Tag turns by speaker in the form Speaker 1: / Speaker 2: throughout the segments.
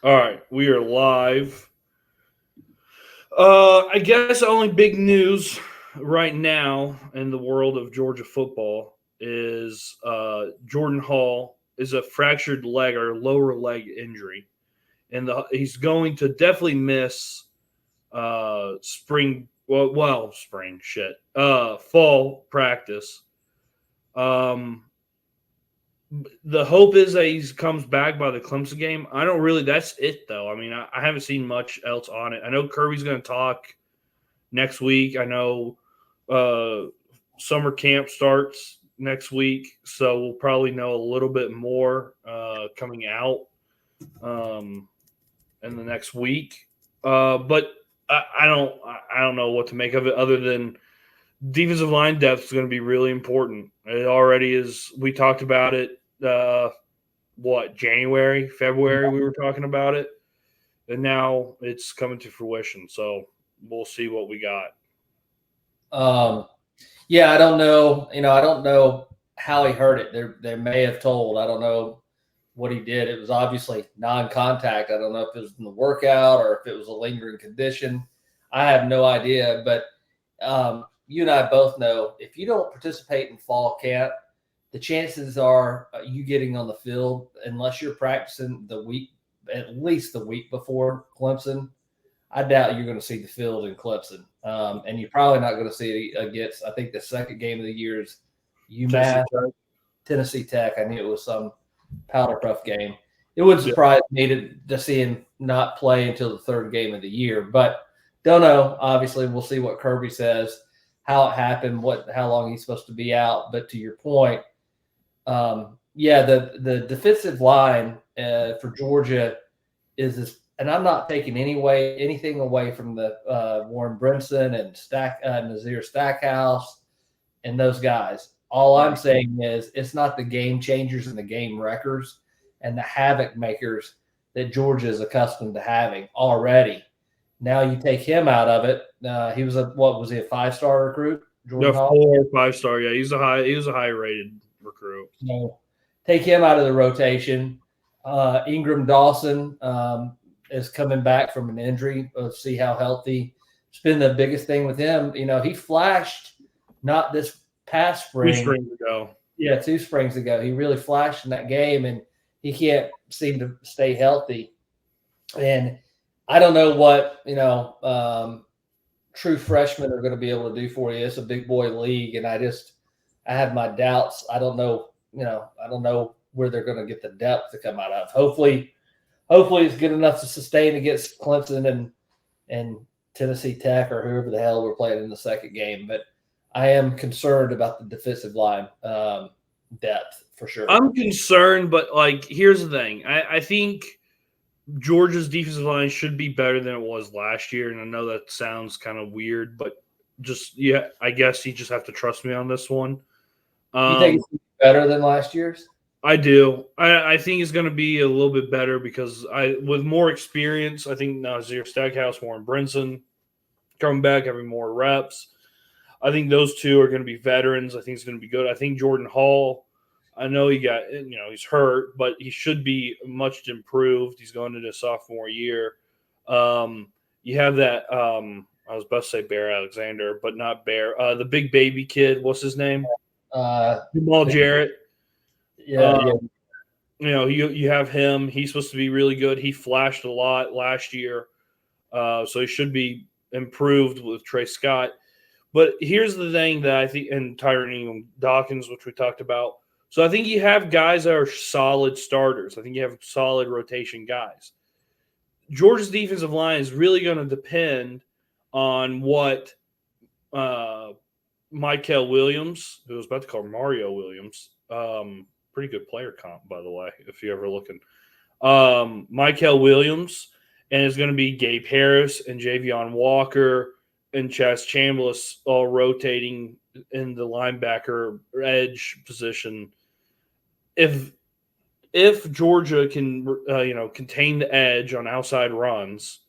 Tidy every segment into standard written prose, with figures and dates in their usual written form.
Speaker 1: All right, we are live. I guess only big news right now in the world of Georgia football is Jordan Hall is a fractured leg or lower leg injury, and he's going to definitely miss spring. Spring shit. Fall practice. Um, the hope is that he comes back by the Clemson game. I don't really. That's it though. I mean, I haven't seen much else on it. I know Kirby's going to talk next week. I know uh, summer camp starts next week, so we'll probably know a little bit more coming out um, in the next week. But I don't know what to make of it other than defensive line depth is going to be really important. It already is. We talked about it. January, February, we were talking about it, and now it's coming to fruition. So we'll see what we got.
Speaker 2: Um, yeah, I don't know. I don't know how he hurt it. They may have told. I don't know what he did. It was obviously non-contact. I don't know if it was in the workout or if it was a lingering condition. I have no idea. But you and I both know if you don't participate in fall camp, the chances are you getting on the field, unless you're practicing at least the week before Clemson, I doubt you're going to see the field in Clemson. And you're probably not going to see it against, I think the second game of the year is
Speaker 1: Tennessee
Speaker 2: UMass,
Speaker 1: Tech.
Speaker 2: Tennessee Tech. I knew it was some powder puff game. It wouldn't
Speaker 1: Yeah.
Speaker 2: surprise me to see him not play until the third game of the year, but don't know. Obviously, we'll see what Kirby says, how it happened, how long he's supposed to be out. But to your point, yeah, the defensive line for Georgia is, and I'm not taking anything away from the Warren Brinson and Nazir Stackhouse and those guys. All I'm saying is it's not the game changers and the game wreckers and the havoc makers that Georgia is accustomed to having already. Now you take him out of it. He was a 5-star recruit,
Speaker 1: Yeah,
Speaker 2: Jordan Hall.
Speaker 1: 4 or 5 star. Yeah, he was a high rated recruit.
Speaker 2: So take him out of the rotation. Ingram Dawson is coming back from an injury. Let's see how healthy. It's been the biggest thing with him. He flashed not this past
Speaker 1: Two
Speaker 2: spring.
Speaker 1: springs ago.
Speaker 2: Yeah, 2 springs ago. He really flashed in that game, and he can't seem to stay healthy. And I don't know what, true freshmen are going to be able to do for you. It's a big boy league, and I have my doubts. I don't know, I don't know where they're going to get the depth to come out of. Hopefully it's good enough to sustain against Clemson and Tennessee Tech or whoever the hell we're playing in the second game. But I am concerned about the defensive line depth for sure.
Speaker 1: I'm concerned, but here's the thing. I think Georgia's defensive line should be better than it was last year, and I know that sounds kind of weird, but I guess you just have to trust me on this one.
Speaker 2: You think it's better than last year's?
Speaker 1: I do. I think it's going to be a little bit better because with more experience, I think Nazir Stackhouse, Warren Brinson coming back, having more reps. I think those two are going to be veterans. I think it's going to be good. I think Jordan Hall, I know he's hurt, but he should be much improved. He's going into sophomore year. You have that. I was about to say Bear Alexander, but not Bear. The big baby kid. What's his name? Jamal Jarrett.
Speaker 2: Yeah, yeah.
Speaker 1: You have him. He's supposed to be really good. He flashed a lot last year, so he should be improved with Trey Scott. But here's the thing that I think, and Tyrone Dawkins, which we talked about. So I think you have guys that are solid starters. I think you have solid rotation guys. Georgia's defensive line is really going to depend on what Michael Williams, who I was about to call Mario Williams, pretty good player comp, by the way, if you're ever looking. Michael Williams, and it's going to be Gabe Harris and Javion Walker and Chaz Chambliss all rotating in the linebacker edge position. If Georgia can contain the edge on outside runs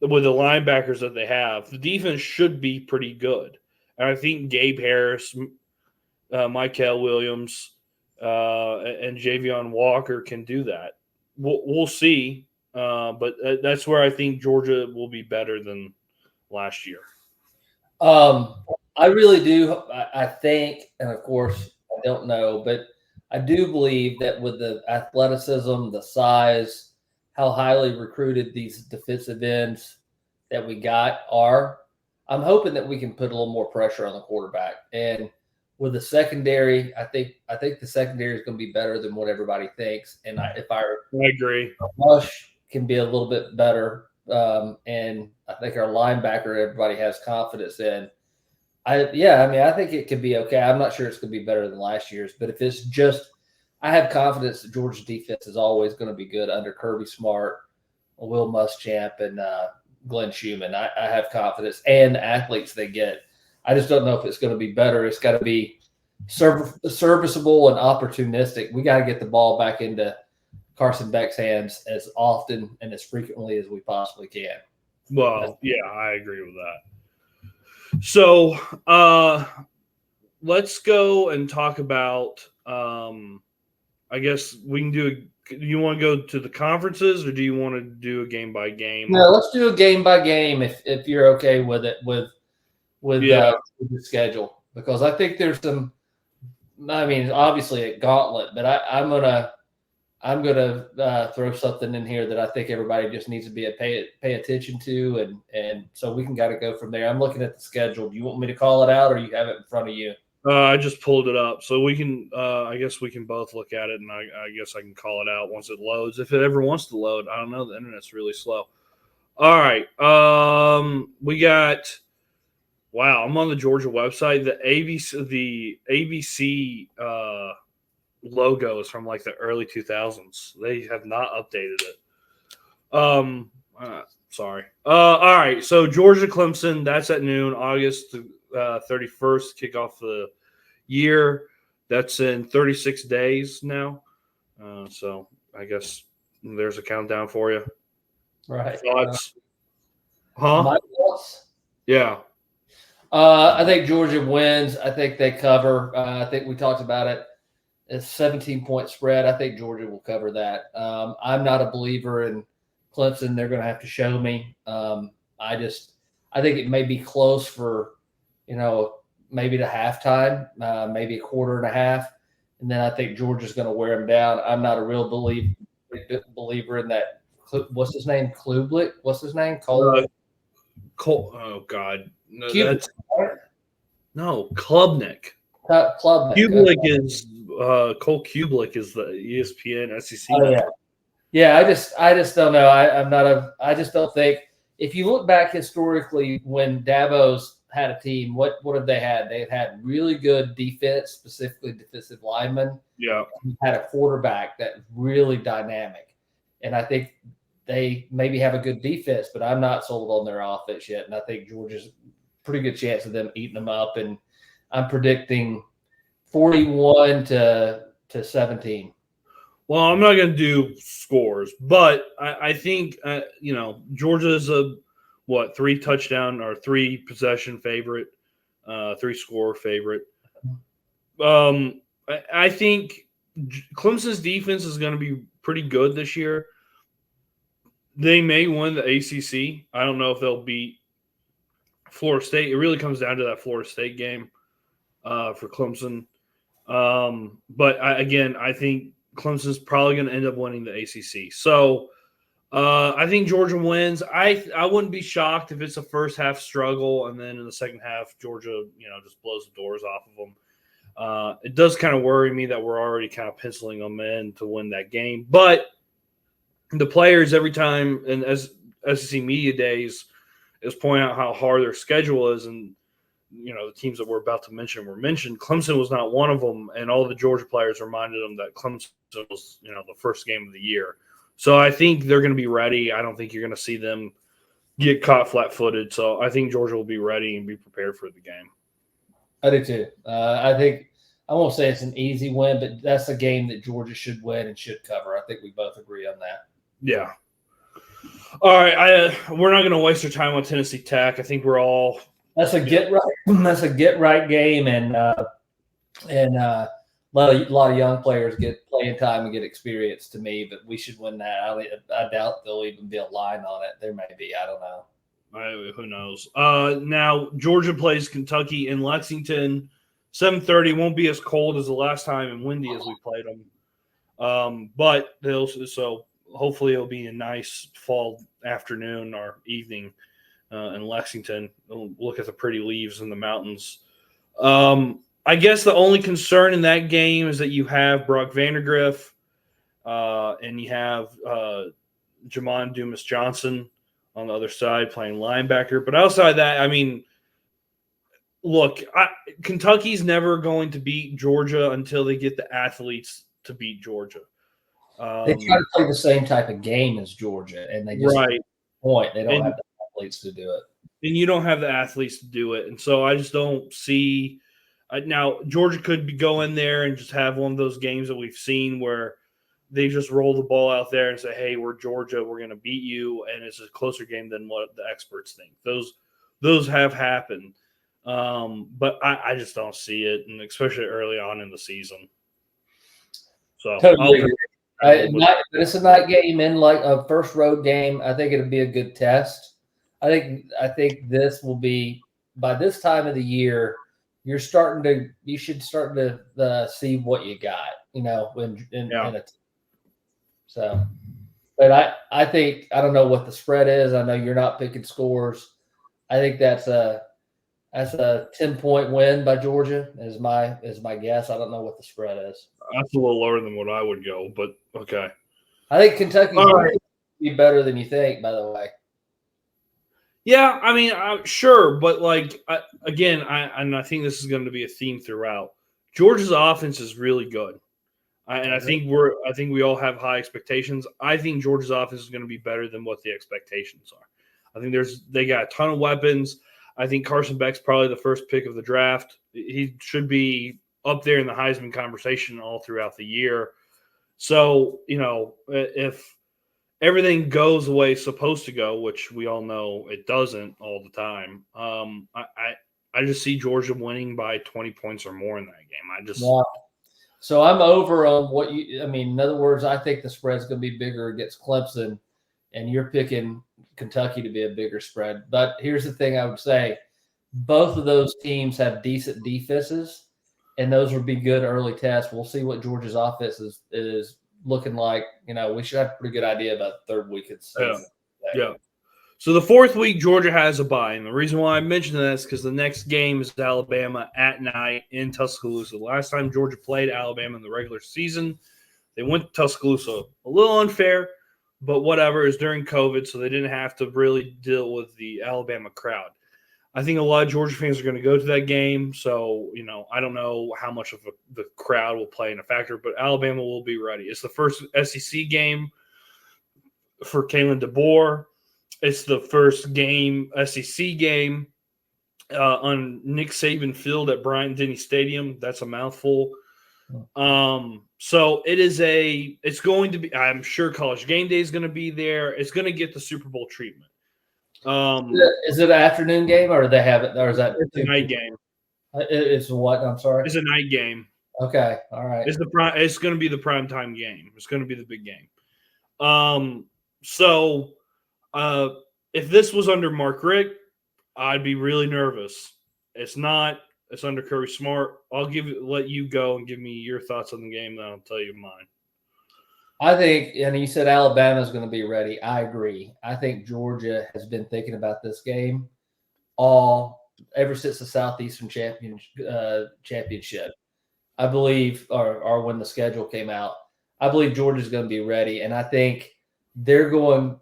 Speaker 1: with the linebackers that they have, the defense should be pretty good. And I think Gabe Harris, Michael Williams, and Javion Walker can do that. We'll see. but that's where I think Georgia will be better than last year.
Speaker 2: I really do. I think, and of course, I don't know, but I do believe that with the athleticism, the size, how highly recruited these defensive ends that we got are, I'm hoping that we can put a little more pressure on the quarterback. And with the secondary, I think the secondary is going to be better than what everybody thinks. And I
Speaker 1: agree.
Speaker 2: Rush can be a little bit better, and I think our linebacker everybody has confidence in. I think it could be okay. I'm not sure it's going to be better than last year's, but if it's just, I have confidence that Georgia's defense is always going to be good under Kirby Smart, Will Muschamp, and Glenn Schumann. I have confidence, and the athletes they get. I just don't know if it's going to be better. It's got to be serviceable and opportunistic. We got to get the ball back into Carson Beck's hands as often and as frequently as we possibly can.
Speaker 1: Well, yeah, I agree with that. So let's go and talk about, I guess we can do you want to go to the conferences, or do you want to do a game by game?
Speaker 2: No, let's do a game by game if you're okay with it with the schedule, because I think there's some. I mean, obviously a gauntlet, but I'm gonna throw something in here that I think everybody just needs to be pay attention to, and so we can go from there. I'm looking at the schedule. Do you want me to call it out, or you have it in front of you?
Speaker 1: I just pulled it up, so we can. I guess we can both look at it, and I guess I can call it out once it loads, if it ever wants to load. I don't know. The internet's really slow. All right. We got. Wow, I'm on the Georgia website. The ABC logo is from like the early 2000s. They have not updated it. Sorry. All right. So Georgia Clemson, that's at noon, August 31st, kick off the year. That's in 36 days now. So I guess there's a countdown for you.
Speaker 2: Right.
Speaker 1: Thoughts? My
Speaker 2: thoughts?
Speaker 1: Yeah.
Speaker 2: I think Georgia wins. I think they cover. I think we talked about it. It's 17-point spread. I think Georgia will cover that. I'm not a believer in Clemson. They're going to have to show me. I think it may be close for, maybe to halftime, maybe a quarter and a half. And then I think Georgia's going to wear them down. I'm not a real believer in that. What's his name? Klubnik? What's his name?
Speaker 1: Cole. Oh, God. No, Klubnik.
Speaker 2: Klubnik.
Speaker 1: Kublik is Cole Kublik is the ESPN SEC.
Speaker 2: Oh, yeah. I just don't know. I just don't think. If you look back historically, when Dabo's had a team, what have they had? They've had really good defense, specifically defensive linemen.
Speaker 1: Yeah.
Speaker 2: Had a quarterback that's really dynamic, and I think they maybe have a good defense, but I'm not sold on their offense yet. And I think Georgia's pretty good chance of them eating them up. And I'm predicting 41 to 17.
Speaker 1: Well, I'm not going to do scores, but I think, Georgia's a 3-touchdown or 3-possession favorite, 3-score favorite. I think Clemson's defense is going to be pretty good this year. They may win the ACC. I don't know if they'll beat Florida State. It really comes down to that Florida State game for Clemson. But I think Clemson's probably going to end up winning the ACC. So I think Georgia wins. I wouldn't be shocked if it's a first half struggle, and then in the second half, Georgia, just blows the doors off of them. It does kind of worry me that we're already kind of penciling them in to win that game. But the players every time, and as SEC Media Days is pointing out how hard their schedule is, and the teams that we're about to mention were mentioned. Clemson was not one of them, and all the Georgia players reminded them that Clemson was, the first game of the year. So I think they're going to be ready. I don't think you're going to see them get caught flat-footed. So I think Georgia will be ready and be prepared for the game.
Speaker 2: I do too. I think I won't say it's an easy win, but that's a game that Georgia should win and should cover. I think we both agree on that.
Speaker 1: Yeah. All right. We're not going to waste our time on Tennessee Tech. I think we're all.
Speaker 2: That's a get right. That's a get right game, and lot of young players get playing time and get experience to me, but we should win that. I doubt there'll even be a line on it. There may be. I don't know.
Speaker 1: Who knows? Now Georgia plays Kentucky in Lexington, 7:30. Won't be as cold as the last time and windy as we played them. But so hopefully it'll be a nice fall afternoon or evening in Lexington. We'll look at the pretty leaves in the mountains. I guess the only concern in that game is that you have Brock Vandergriff and you have Jamon Dumas Johnson on the other side playing linebacker. But outside that, I mean, look, Kentucky's never going to beat Georgia until they get the athletes to beat Georgia.
Speaker 2: They try to play the same type of game as Georgia, and they just point. They don't have the athletes to do it.
Speaker 1: And you don't have the athletes to do it. And so I just don't see now Georgia could go in there and just have one of those games that we've seen where they just roll the ball out there and say, hey, we're Georgia, we're going to beat you, and it's a closer game than what the experts think. Those have happened. But I just don't see it, and especially early on in the season. So
Speaker 2: totally agree. It's a night game in like a first road game. I think it'll be a good test. I think this will be, by this time of the year, you should start to see what you got, so, but I think, I don't know what the spread is. I know you're not picking scores. I think that's a 10-point win by Georgia is my guess. I don't know what the spread is.
Speaker 1: That's a little lower than what I would go, but okay.
Speaker 2: I think Kentucky will be better than you think, by the way.
Speaker 1: Yeah, I mean, sure, but like I think this is going to be a theme throughout. Georgia's offense is really good. I think we all have high expectations. I think Georgia's offense is going to be better than what the expectations are. I think they got a ton of weapons. I think Carson Beck's probably the first pick of the draft. He should be up there in the Heisman conversation all throughout the year. So, if everything goes the way it's supposed to go, which we all know it doesn't all the time, I just see Georgia winning by 20 points or more in that game.
Speaker 2: Wow. So I'm over on in other words, I think the spread's going to be bigger against Clemson, and you're picking Kentucky to be a bigger spread. But here's the thing I would say. Both of those teams have decent defenses, and those would be good early tests. We'll see what Georgia's offense is looking like. We should have a pretty good idea about the third week of the season.
Speaker 1: Yeah. So the fourth week, Georgia has a bye. And the reason why I mentioned that is because the next game is Alabama at night in Tuscaloosa. The last time Georgia played Alabama in the regular season, they went to Tuscaloosa. A little unfair, but whatever. It was during COVID, so they didn't have to really deal with the Alabama crowd. I think a lot of Georgia fans are going to go to that game. So, I don't know how much of the crowd will play in a factor, but Alabama will be ready. It's the first SEC game for Kalen DeBoer. It's the first SEC game on Nick Saban Field at Bryant-Denny Stadium. That's a mouthful. So it's going to be, I'm sure College Game Day is going to be there. It's going to get the Super Bowl treatment.
Speaker 2: Is it an afternoon game, or do they have it, or is that
Speaker 1: it's a night game?
Speaker 2: It's what? I'm sorry.
Speaker 1: It's a night game.
Speaker 2: Okay, all right.
Speaker 1: It's going to be the primetime game. It's going to be the big game. So if this was under Mark Richt, I'd be really nervous. It's not. It's under Kirby Smart. I'll let you go and give me your thoughts on the game, then I'll tell you mine.
Speaker 2: I think, and you said Alabama's going to be ready. I agree. I think Georgia has been thinking about this game ever since the Southeastern Championship. I believe, or when the schedule came out, I believe Georgia's going to be ready, and I think they're going.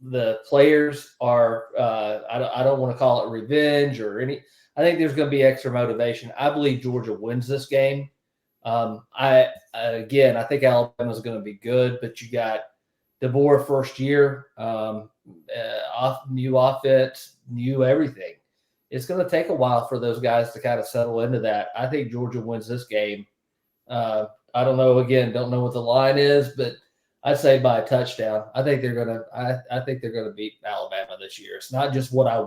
Speaker 2: The players are. I don't want to call it revenge or any. I think there's going to be extra motivation. I believe Georgia wins this game. I think Alabama is going to be good, but you got DeBoer first year, new offense, new everything. It's going to take a while for those guys to kind of settle into that. I think Georgia wins this game. I don't know. Again, don't know what the line is, but I'd say by a touchdown. I think they're going to. I think they're going to beat Alabama this year. It's not just what I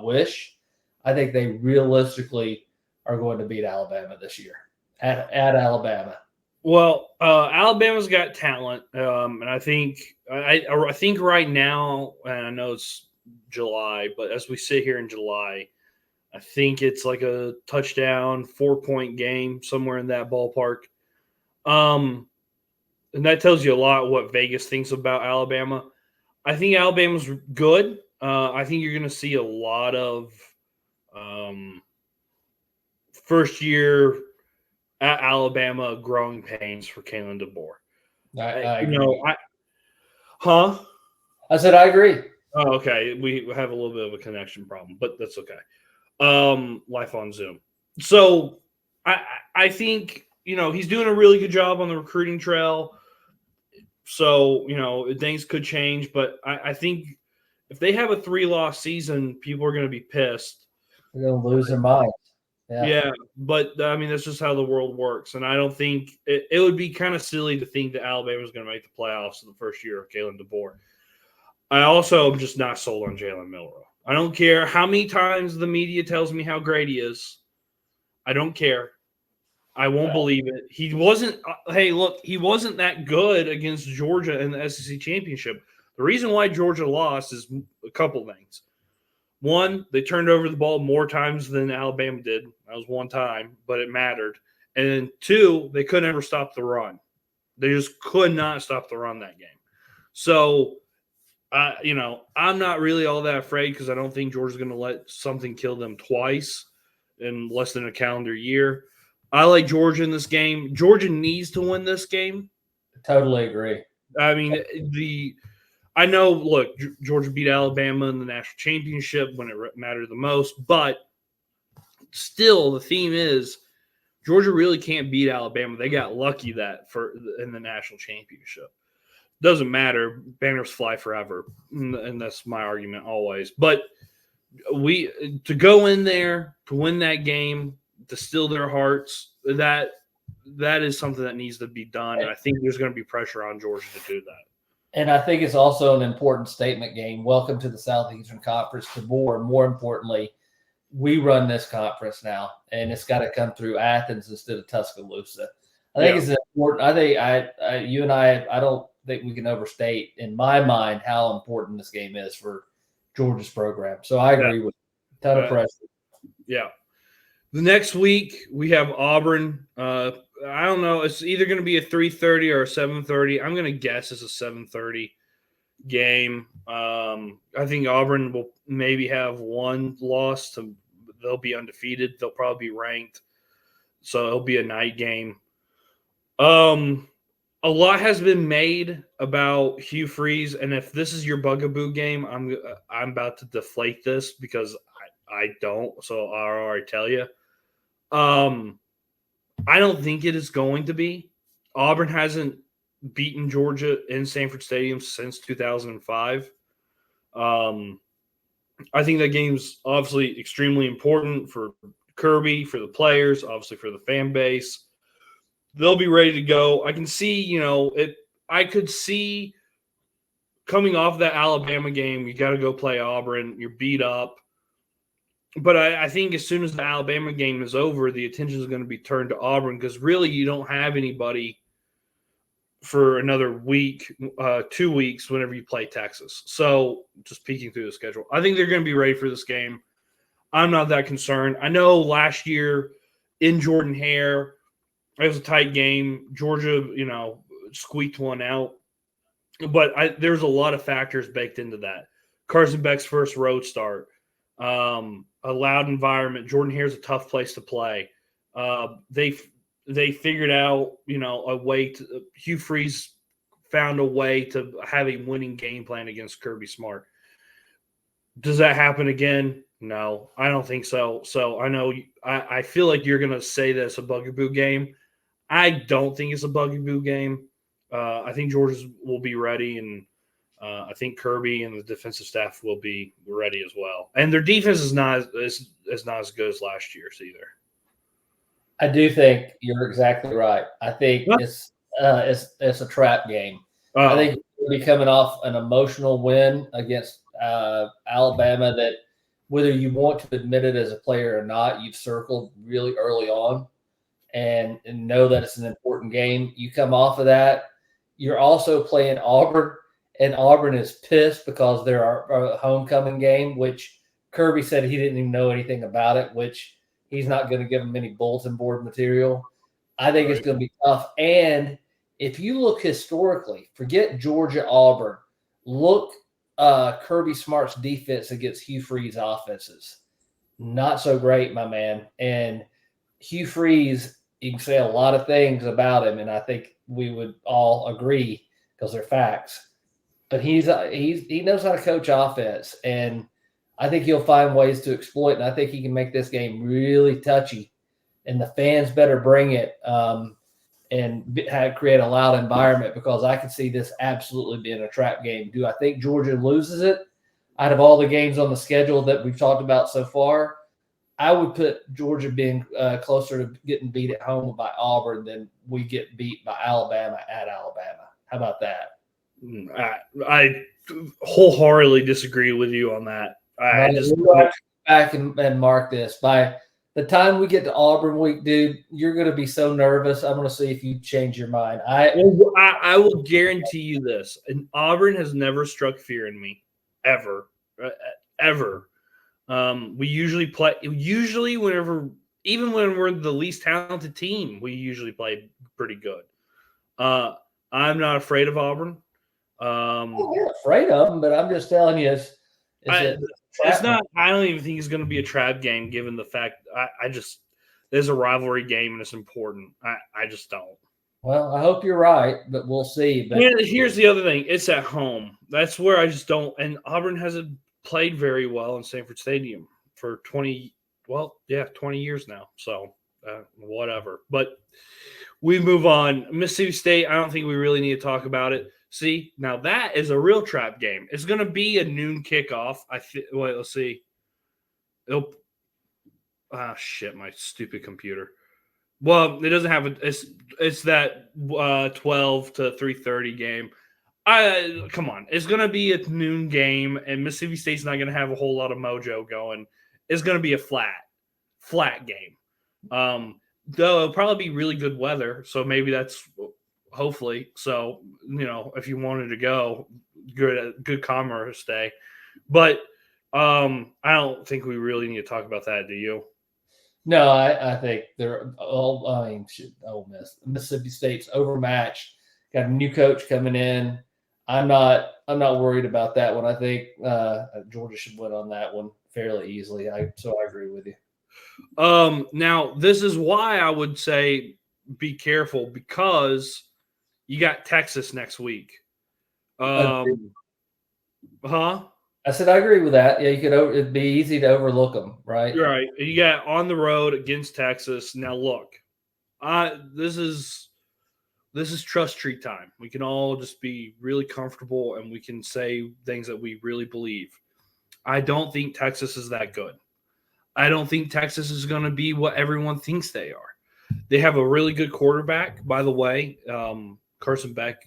Speaker 2: wish. I think they realistically are going to beat Alabama this year. at Alabama.
Speaker 1: Well, Alabama's got talent, and I think right now, and I know it's July, but as we sit here in July, I think it's like a touchdown, 4-point game, somewhere in that ballpark. And that tells you a lot what Vegas thinks about Alabama. I think Alabama's good. I think you're going to see a lot of first year at Alabama growing pains for Kalen DeBoer.
Speaker 2: I agree. I said I agree.
Speaker 1: Oh, okay. We have a little bit of a connection problem, but that's okay. Life on Zoom. So I think he's doing a really good job on the recruiting trail. So things could change, but I think if they have a 3-loss season, people are going to be pissed.
Speaker 2: They're going to lose their minds.
Speaker 1: Yeah, but I mean that's just how the world works, and I don't think it would be kind of silly to think that Alabama is going to make the playoffs in the first year of Kalen DeBoer. I also am just not sold on Jalen Milroe. I don't care how many times the media tells me how great he is. I don't care. I won't believe it. He wasn't. Hey, look, he wasn't that good against Georgia in the SEC championship. The reason why Georgia lost is a couple things. One, they turned over the ball more times than Alabama did. That was one time, but it mattered. And two, they couldn't ever stop the run. They just could not stop the run that game. So, I'm not really all that afraid because I don't think Georgia's going to let something kill them twice in less than a calendar year. I like Georgia in this game. Georgia needs to win this game.
Speaker 2: Totally agree.
Speaker 1: I mean, I know, look, Georgia beat Alabama in the national championship when it mattered the most, but still the theme is Georgia really can't beat Alabama. They got lucky in the national championship. Doesn't matter. Banners fly forever, and that's my argument always. But to go in there, to win that game, to steal their hearts, that is something that needs to be done, and I think there's going to be pressure on Georgia to do that.
Speaker 2: And I think it's also an important statement game. Welcome to the Southeastern Conference, DeBoer. More importantly, we run this conference now, and it's got to come through Athens instead of Tuscaloosa. I think it's important. I think you and I don't think we can overstate, in my mind, how important this game is for Georgia's program. So I agree with a ton of pressure.
Speaker 1: Yeah. The next week we have Auburn. I don't know. It's either going to be a 3:30 or a 7:30. I'm going to guess it's a 7:30 game. I think Auburn will maybe have one loss. They'll be undefeated. They'll probably be ranked. So it'll be a night game. A lot has been made about Hugh Freeze, and if this is your bugaboo game, I'm about to deflate this because I don't. So I'll already tell you. I don't think it is going to be. Auburn hasn't beaten Georgia in Sanford Stadium since 2005. I think that game's obviously extremely important for Kirby, for the players, obviously for the fan base. They'll be ready to go. I can see, I could see coming off that Alabama game, you got to go play Auburn. You're beat up. But I think as soon as the Alabama game is over, the attention is going to be turned to Auburn because really you don't have anybody for another week, 2 weeks whenever you play Texas. So just peeking through the schedule. I think they're going to be ready for this game. I'm not that concerned. I know last year in Jordan-Hare, it was a tight game. Georgia, squeaked one out. But there's a lot of factors baked into that. Carson Beck's first road start. A loud environment. Jordan-Hare's a tough place to play. They figured out, a way to Hugh Freeze found a way to have a winning game plan against Kirby Smart. Does that happen again? No, I don't think so. So I know I feel like you're going to say that it's a bugaboo game. I don't think it's a bugaboo game. I think Georgia will be ready, and I think Kirby and the defensive staff will be ready as well. And their defense is not as good as last year's either.
Speaker 2: I do think you're exactly right. I think it's a trap game. I think we'll be coming off an emotional win against Alabama that, whether you want to admit it as a player or not, you've circled really early on. and know that it's an important game. You come off of that, you're also playing Auburn, and Auburn is pissed because they're our homecoming game, which Kirby said he didn't even know anything about it, which he's not going to give them any bulletin board material. I think it's going to be tough. And if you look historically, forget Georgia Auburn, look Kirby Smart's defense against Hugh Freeze offenses. Not so great, my man. And Hugh Freeze, you can say a lot of things about him, and I think we would all agree because they're facts. But he knows how to coach offense, and I think he'll find ways to exploit. And I think he can make this game really touchy, and the fans better bring it and create a loud environment, because I can see this absolutely being a trap game. Do I think Georgia loses it? Out of all the games on the schedule that we've talked about so far, I would put Georgia being closer to getting beat at home by Auburn than we get beat by Alabama at Alabama. How about that?
Speaker 1: I wholeheartedly disagree with you on that. I just
Speaker 2: we'll have to go back and mark this. By the time we get to Auburn week, dude, you're going to be so nervous. I'm going to see if you change your mind.
Speaker 1: I will guarantee you this. And Auburn has never struck fear in me, ever. We usually play. Whenever, even when we're the least talented team, we usually play pretty good. I'm not afraid of Auburn.
Speaker 2: You're afraid of them, but I'm just telling you,
Speaker 1: it's not. I don't even think it's going to be a trap game, given the fact I just there's a rivalry game and it's important. I just don't.
Speaker 2: Well, I hope you're right, but we'll see. But
Speaker 1: here's the other thing: it's at home. That's where I just don't. And Auburn hasn't played very well in Sanford Stadium for 20 years now. So whatever. But we move on. Mississippi State. I don't think we really need to talk about it. See, now that is a real trap game. It's going to be a noon kickoff. Wait, let's see. Shit, my stupid computer. Well, it doesn't have it's that 12 to 3:30 game. Come on. It's going to be a noon game, and Mississippi State's not going to have a whole lot of mojo going. It's going to be a flat game. Though it'll probably be really good weather, so maybe that's hopefully. So, if you wanted to go, good Commerce Day. But I don't think we really need to talk about that, do you?
Speaker 2: No, I think they're all. Ole Miss, Mississippi State's overmatched. Got a new coach coming in. I'm not worried about that one. I think Georgia should win on that one fairly easily. So I agree with you.
Speaker 1: Now this is why I would say be careful, because you got Texas next week.
Speaker 2: Huh?
Speaker 1: I
Speaker 2: said I agree with that. Yeah, it'd be easy to overlook them, right?
Speaker 1: You're right. You got on the road against Texas. Now look, this is trust tree time. We can all just be really comfortable and we can say things that we really believe. I don't think Texas is that good. I don't think Texas is going to be what everyone thinks they are. They have a really good quarterback, by the way. Carson Beck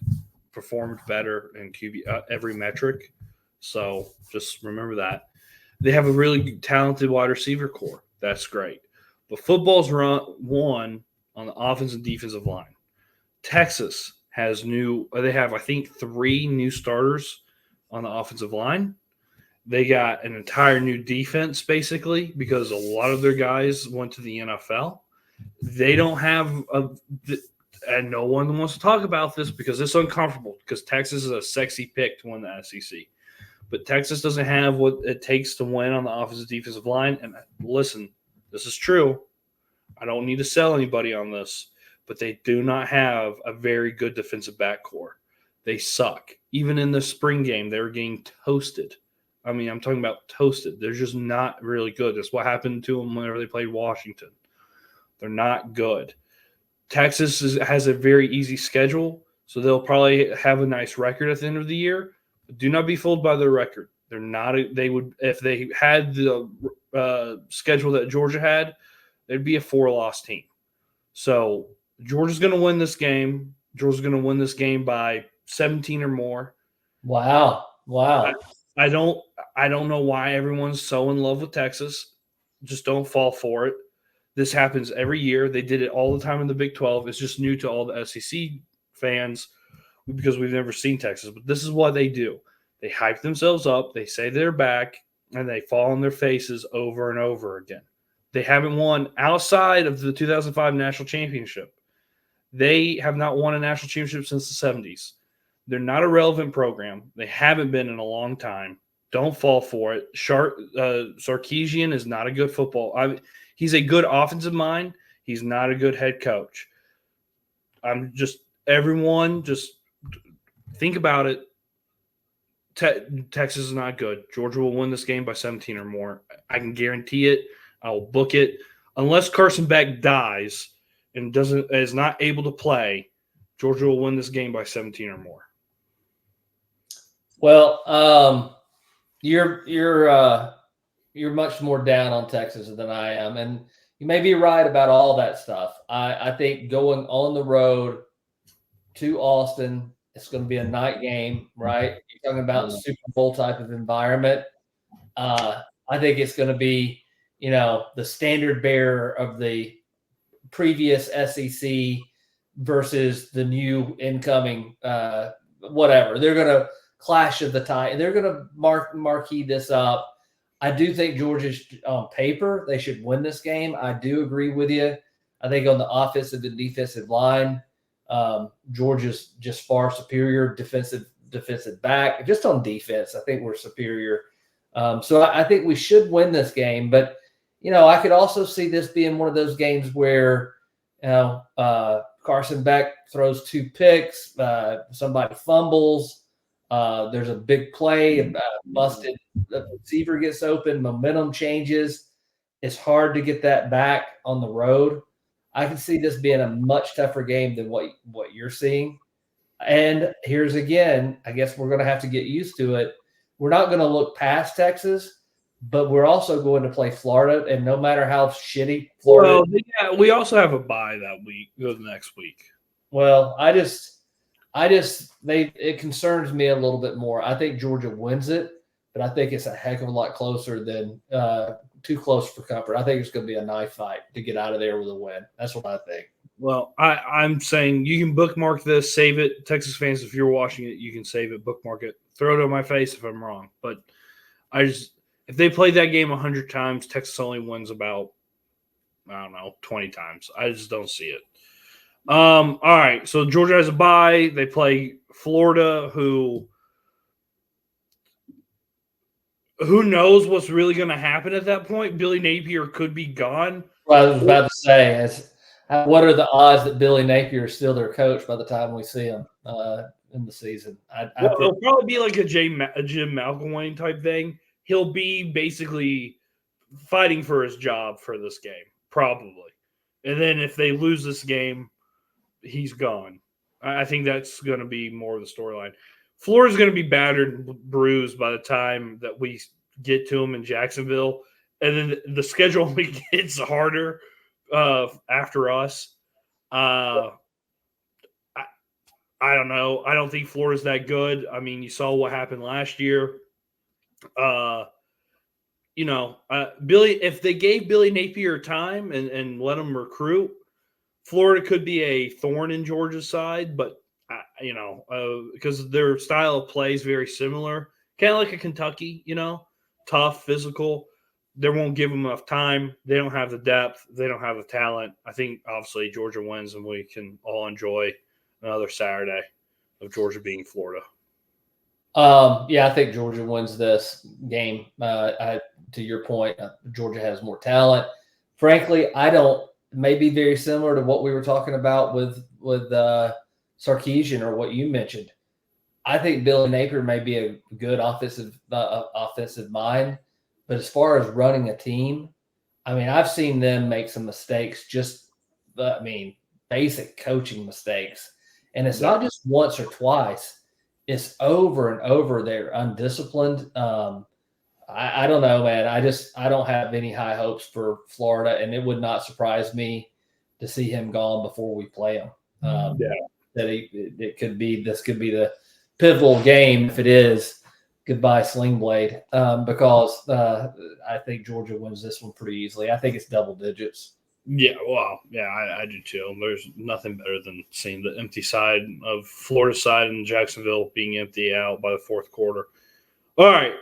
Speaker 1: performed better in QB every metric. So just remember that. They have a really talented wide receiver core. That's great. But football's won on the offensive and defensive line. Texas they have, I think, 3 new starters on the offensive line. They got an entire new defense, basically, because a lot of their guys went to the NFL. They don't have and no one wants to talk about this because it's uncomfortable, because Texas is a sexy pick to win the SEC. But Texas doesn't have what it takes to win on the offensive defensive line. And listen, this is true. I don't need to sell anybody on this, but they do not have a very good defensive backcourt. They suck. Even in the spring game, they were getting toasted. I mean, I'm talking about toasted. They're just not really good. That's what happened to them whenever they played Washington. They're not good. Texas has a very easy schedule, so they'll probably have a nice record at the end of the year. But do not be fooled by their record. They're not. They would, if they had the schedule that Georgia had, they'd be a 4-loss team. So Georgia's going to win this game. Georgia's going to win this game by 17 or more.
Speaker 2: Wow.
Speaker 1: I don't know why everyone's so in love with Texas. Just don't fall for it. This happens every year. They did it all the time in the Big 12. It's just new to all the SEC fans because we've never seen Texas. But this is what they do. They hype themselves up. They say they're back, and they fall on their faces over and over again. They haven't won outside of the 2005 national championship. They have not won a national championship since the 70s. They're not a relevant program. They haven't been in a long time. Don't fall for it. Sarkisian is not a good football. He's a good offensive mind. He's not a good head coach. Everyone just think about it. Texas is not good. Georgia will win this game by 17 or more. I can guarantee it. I will book it. Unless Carson Beck dies and is not able to play, Georgia will win this game by 17 or more.
Speaker 2: Well, you're much more down on Texas than I am, and you may be right about all that stuff. I think going on the road to Austin, it's going to be a night game, right? You're talking about Super Bowl type of environment. I think it's going to be, the standard bearer of the previous SEC versus the new incoming whatever. They're going to clash of the tie, and they're going to marquee this up. I do think Georgia's on paper, they should win this game. I do agree with you. I think on the offensive and defensive line, Georgia's just far superior defensive back. Just on defense, I think we're superior. So I think we should win this game. But, I could also see this being one of those games where, Carson Beck throws 2 picks, somebody fumbles, there's a big play, the receiver gets open, momentum changes. It's hard to get that back on the road. I can see this being a much tougher game than what you're seeing. And here's again, I guess we're going to have to get used to it. We're not going to look past Texas, but we're also going to play Florida. And no matter how shitty Florida
Speaker 1: is. Yeah, we also have a bye that week, the next week.
Speaker 2: Well, it concerns me a little bit more. I think Georgia wins it, but I think it's a heck of a lot closer than too close for comfort. I think it's going to be a knife fight to get out of there with a win. That's what I think.
Speaker 1: Well, I'm saying you can bookmark this, save it. Texas fans, if you're watching it, you can save it, bookmark it, throw it on my face if I'm wrong. But if they play that game 100 times, Texas only wins about, 20 times. I just don't see it. All right, so Georgia has a bye. They play Florida, who knows what's really going to happen at that point. Billy Napier could be gone.
Speaker 2: Well, I was about to say, what are the odds that Billy Napier is still their coach by the time we see him in the season?
Speaker 1: It'll probably be like a Jim McElwain type thing. He'll be basically fighting for his job for this game, probably. And then if they lose this game, he's gone. I think that's going to be more of the storyline. Florida's going to be battered and bruised by the time that we get to them in Jacksonville. And then the schedule only gets harder after us. I don't know. I don't think Florida's that good. I mean, you saw what happened last year. Billy, if they gave Billy Napier time and let him recruit, Florida could be a thorn in Georgia's side, but because their style of play is very similar, kind of like a Kentucky, tough, physical. They won't give them enough time. They don't have the depth. They don't have the talent. I think, obviously, Georgia wins, and we can all enjoy another Saturday of Georgia beating Florida.
Speaker 2: I think Georgia wins this game. To your point, Georgia has more talent. Frankly, may be very similar to what we were talking about with Sarkisian or what you mentioned. I think Billy Napier may be a good offensive mind, but as far as running a team, I've seen them make some mistakes, basic coaching mistakes. And it's not just once or twice. It's over and over. They're undisciplined. I don't know, man. I don't have any high hopes for Florida, and it would not surprise me to see him gone before we play him. This could be the pivotal game. If it is, goodbye Sling Blade, because I think Georgia wins this one pretty easily. I think it's double digits.
Speaker 1: Yeah, well, yeah, I do too. There's nothing better than seeing the empty side of Florida side and Jacksonville being empty out by the fourth quarter. All right,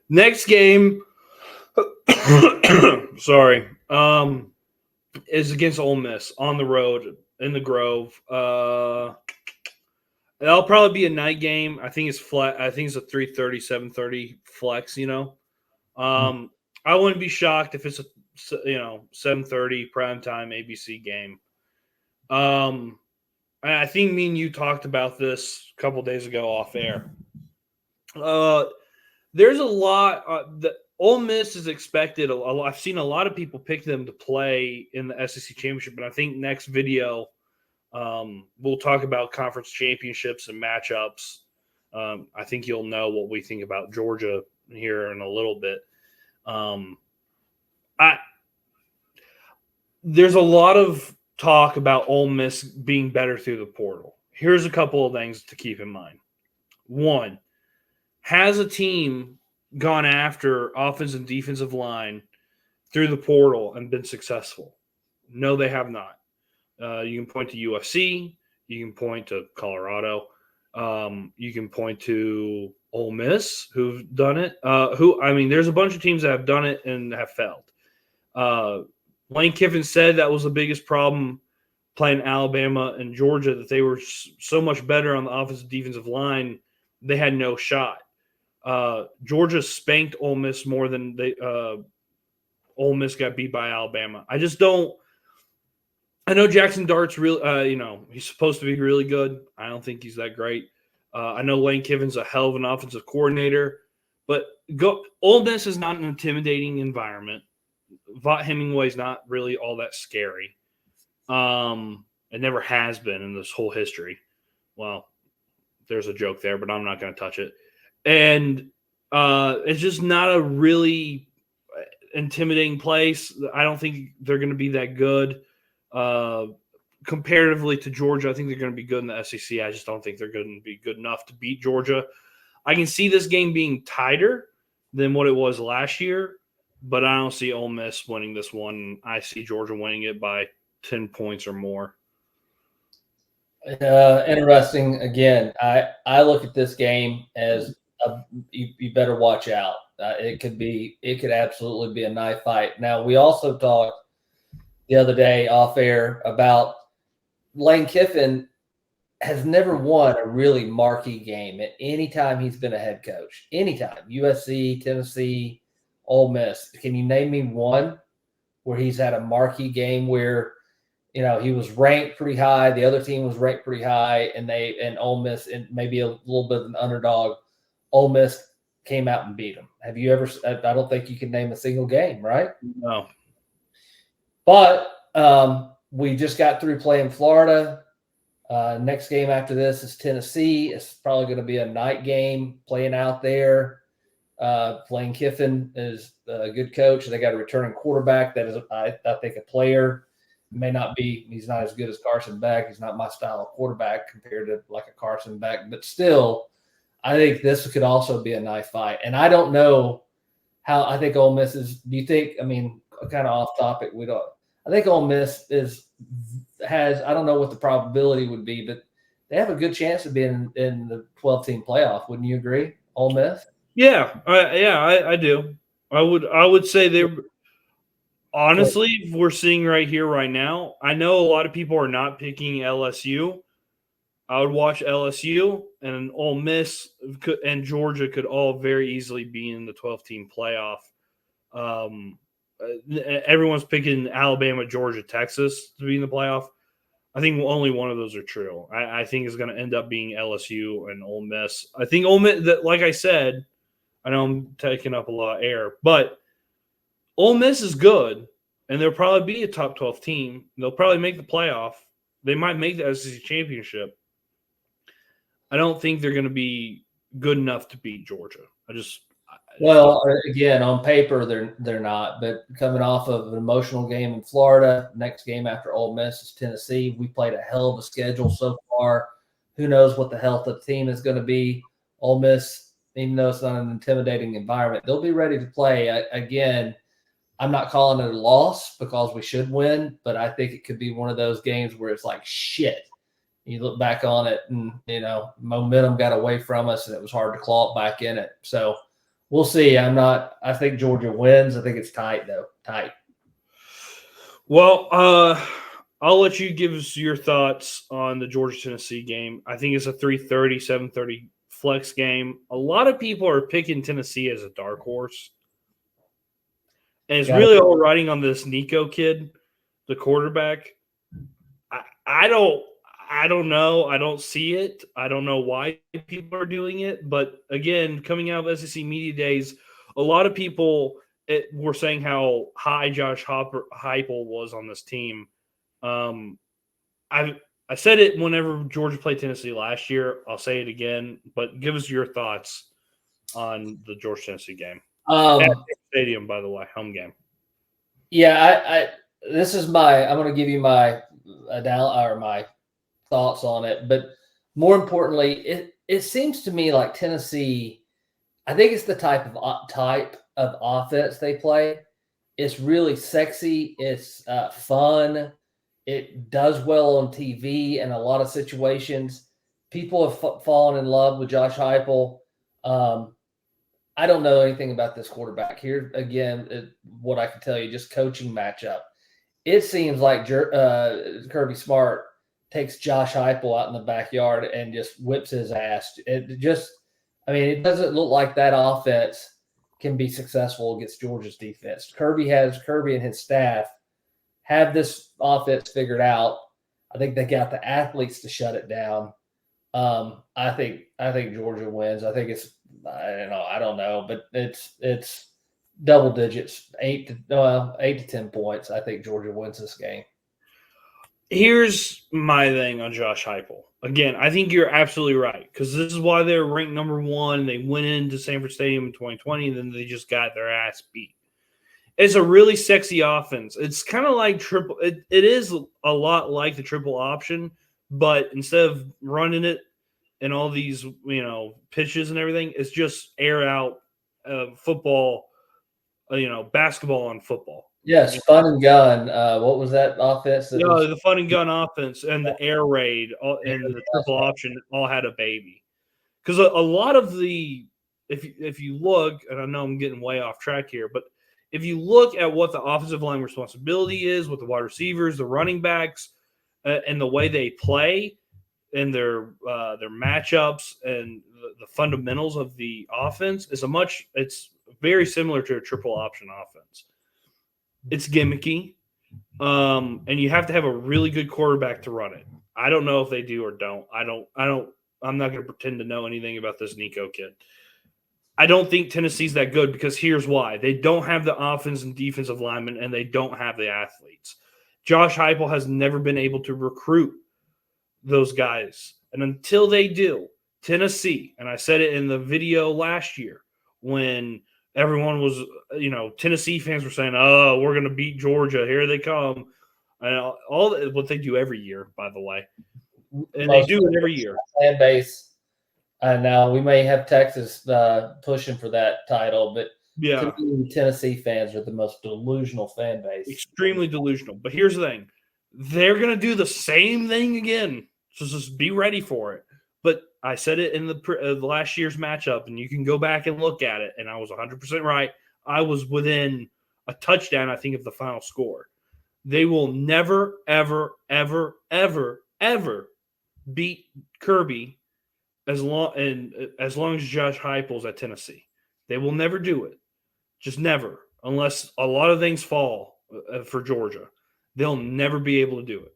Speaker 1: next game. Sorry, is against Ole Miss on the road in the Grove. That'll probably be a night game. I think it's flat. I think it's a 3:30, 7:30 flex. I wouldn't be shocked if it's a 7:30 primetime ABC game. I think me and you talked about this a couple days ago off air. There's a lot. The Ole Miss is expected. I've seen a lot of people pick them to play in the SEC championship, but I think next video we'll talk about conference championships and matchups. I think you'll know what we think about Georgia here in a little bit. There's a lot of talk about Ole Miss being better through the portal. Here's a couple of things to keep in mind. One, has a team gone after offensive and defensive line through the portal and been successful? No, they have not. You can point to USC. You can point to Colorado. You can point to Ole Miss, who've done it. There's a bunch of teams that have done it and have failed. Lane Kiffin said that was the biggest problem playing Alabama and Georgia, that they were so much better on the offensive defensive line, they had no shot. Georgia spanked Ole Miss more than Ole Miss got beat by Alabama. I just don't. I know Jackson Dart's real. He's supposed to be really good. I don't think he's that great. I know Lane Kiffin's a hell of an offensive coordinator, but Ole Miss is not an intimidating environment. Vaught Hemingway's not really all that scary. It never has been in this whole history. Well, there's a joke there, but I'm not going to touch it. And it's just not a really intimidating place. I don't think they're going to be that good. Comparatively to Georgia, I think they're going to be good in the SEC. I just don't think they're going to be good enough to beat Georgia. I can see this game being tighter than what it was last year, but I don't see Ole Miss winning this one. I see Georgia winning it by 10 points or more.
Speaker 2: Interesting. Again, I look at this game as you better watch out. It could absolutely be a knife fight. Now, we also talked the other day off air about Lane Kiffin has never won a really marquee game at any time he's been a head coach. Anytime. USC, Tennessee, Ole Miss. Can you name me one where he's had a marquee game where he was ranked pretty high, the other team was ranked pretty high, and Ole Miss, and maybe a little bit of an underdog, Ole Miss came out and beat them? Have you ever? I don't think you can name a single game, right?
Speaker 1: No.
Speaker 2: But we just got through playing Florida. Next game after this is Tennessee. It's probably going to be a night game playing out there. Lane Kiffin is a good coach. They got a returning quarterback that is, I think, a player. May not be, he's not as good as Carson Beck. He's not my style of quarterback compared to like a Carson Beck, but still, I think this could also be a knife fight. And I don't know how. I think Ole Miss is. Do you think? I mean, kind of off topic. I think Ole Miss has. I don't know what the probability would be, but they have a good chance of being in the 12-team playoff. Wouldn't you agree, Ole Miss?
Speaker 1: Yeah, I do. I would say they're. Honestly, we're seeing right here, right now, I know a lot of people are not picking LSU. I would watch LSU, and Ole Miss and Georgia could all very easily be in the 12-team playoff. Everyone's picking Alabama, Georgia, Texas to be in the playoff. I think only one of those are true. I think it's going to end up being LSU and Ole Miss. I think Ole Miss, like I said, I know I'm taking up a lot of air, but Ole Miss is good, and they'll probably be a top 12 team. They'll probably make the playoff. They might make the SEC championship. I don't think they're going to be good enough to beat Georgia.
Speaker 2: Again, on paper they're not, but coming off of an emotional game in Florida, next game after Ole Miss is Tennessee. We played a hell of a schedule so far. Who knows what the health of the team is going to be? Ole Miss, even though it's not an intimidating environment, they'll be ready to play. Again, I'm not calling it a loss because we should win, but I think it could be one of those games where it's like, shit. You look back on it and, momentum got away from us and it was hard to claw it back in it. So we'll see. I think Georgia wins. I think it's tight, though. Tight.
Speaker 1: Well, I'll let you give us your thoughts on the Georgia-Tennessee game. I think it's a 3:30, 7:30 flex game. A lot of people are picking Tennessee as a dark horse. And it's really all riding on this Nico kid, the quarterback. I don't know. I don't see it. I don't know why people are doing it. But again, coming out of SEC Media Days, a lot of people were saying how high Josh Heupel was on this team. I said it whenever Georgia played Tennessee last year. I'll say it again. But give us your thoughts on the Georgia Tennessee game. At Stadium, by the way, home game.
Speaker 2: Yeah, this is I'm going to give you my thoughts on it, but more importantly, it seems to me like Tennessee. I think it's the type of offense they play. It's really sexy. It's fun. It does well on TV in a lot of situations. People have fallen in love with Josh Heupel. I don't know anything about this quarterback. Here again, what I can tell you, just coaching matchup. It seems like Kirby Smart takes Josh Heupel out in the backyard and just whips his ass. It doesn't look like that offense can be successful against Georgia's defense. Kirby and his staff have this offense figured out. I think they got the athletes to shut it down. I think Georgia wins. I think it's I don't know, but it's double digits, 8 to 10 points. I think Georgia wins this game.
Speaker 1: Here's my thing on Josh Heupel. Again, I think you're absolutely right because this is why they're ranked number 1. They went into Sanford Stadium in 2020, and then they just got their ass beat. It's a really sexy offense. It's kind of like triple. It is a lot like the triple option, but instead of running it and all these pitches and everything, it's just air out football. Basketball on football.
Speaker 2: Yes, fun and gun. What was that offense?
Speaker 1: The fun and gun offense and the air raid and the triple option all had a baby. Because a lot of the if you look, and I know I'm getting way off track here, but if you look at what the offensive line responsibility is with the wide receivers, the running backs, and the way they play, and their matchups and the fundamentals of the offense it's very similar to a triple option offense. It's gimmicky, and you have to have a really good quarterback to run it. I don't know if they do or don't. I'm not going to pretend to know anything about this Nico kid. I don't think Tennessee's that good because here's why. They don't have the offense and defensive linemen, and they don't have the athletes. Josh Heupel has never been able to recruit those guys. And until they do, Tennessee, and I said it in the video last year when everyone was, Tennessee fans were saying, oh, we're going to beat Georgia. Here they come. And all what they do every year, by the way. And they do it every year.
Speaker 2: Fan base. Now we may have Texas pushing for that title, but
Speaker 1: yeah,
Speaker 2: Tennessee fans are the most delusional fan base.
Speaker 1: Extremely delusional. But here's the thing. They're going to do the same thing again. So just be ready for it. But I said it in the last year's matchup, and you can go back and look at it, and I was 100% right. I was within a touchdown, I think, of the final score. They will never, ever, ever, ever, ever beat Kirby as long as Josh Heupel's at Tennessee. They will never do it. Just never. Unless a lot of things fall for Georgia. They'll never be able to do it.